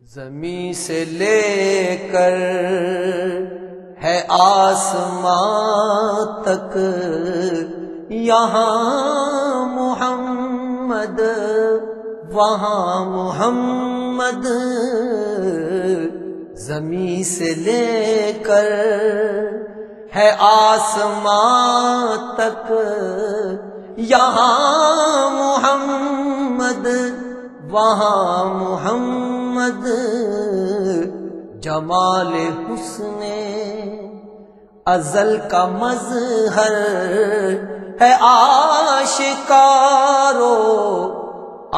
زمین سے لے کر ہے آسمان تک یہاں محمد وہاں محمد، زمین سے لے کر ہے آسمان تک یہاں محمد وہاں محمد، جمال حسن ازل کا مظہر ہے آشکارو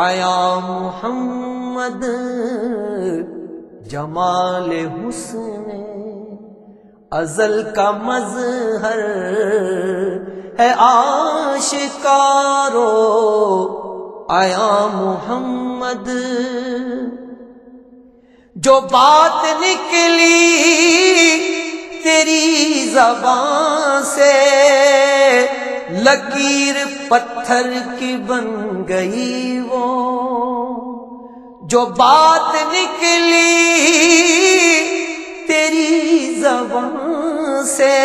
آیا محمد، جمال حسن ازل کا مظہر ہے آشکارو آیا محمد، جو بات نکلی تیری زبان سے لکیر پتھر کی بن گئی وہ، جو بات نکلی تیری زبان سے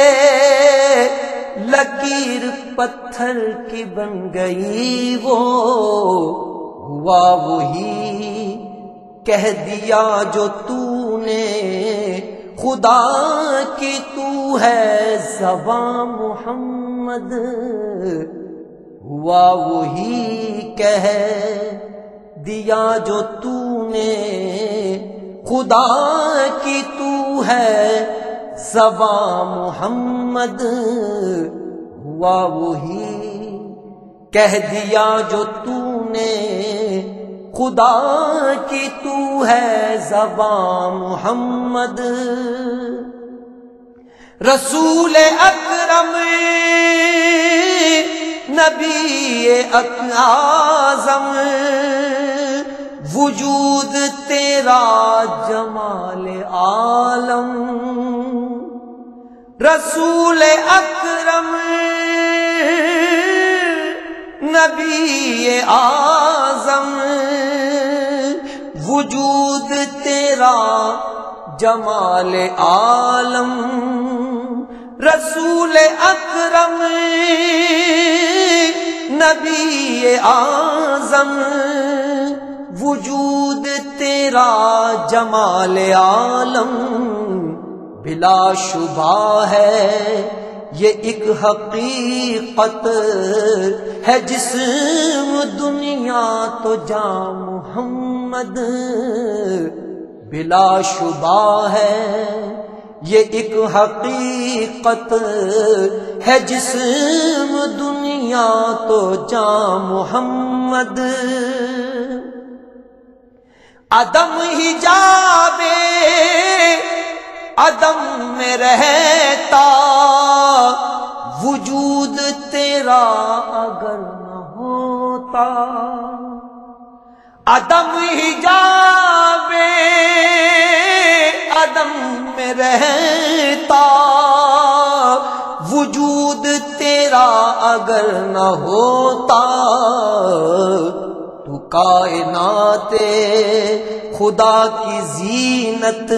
لکیر پتھر کی بن گئی وہ، ہوا وہی کہہ دیا جو تو نے خدا کی تو ہے زباں محمد، ہوا وہی کہہ دیا جو تو نے خدا کی تو ہے زباں محمد، ہوا وہی کہہ دیا جو تو نے خدا کی تو ہے زباں محمد، رسول اکرم نبی اعظم وجود تیرا جمال عالم، رسول اکرم نبی اعظم وجود تیرا جمال عالم، رسول اکرم نبی اعظم وجود تیرا جمال عالم، بلا شبہ ہے یہ ایک حقیقت ہے جسم دنیا تو جاں محمد، بلا شبہ ہے یہ ایک حقیقت ہے جسم دنیا تو جاں محمد، عدم حجاب عدم میں رہتا وجود تیرا اگر نہ ہوتا، عدم حجاب عدم میں رہتا وجود تیرا اگر نہ ہوتا، تو کائنات خدا کی زینت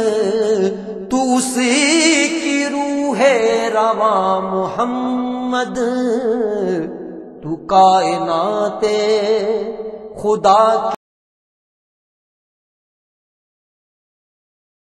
تو اسی کی روح رواں محمد، تو کائنات خدا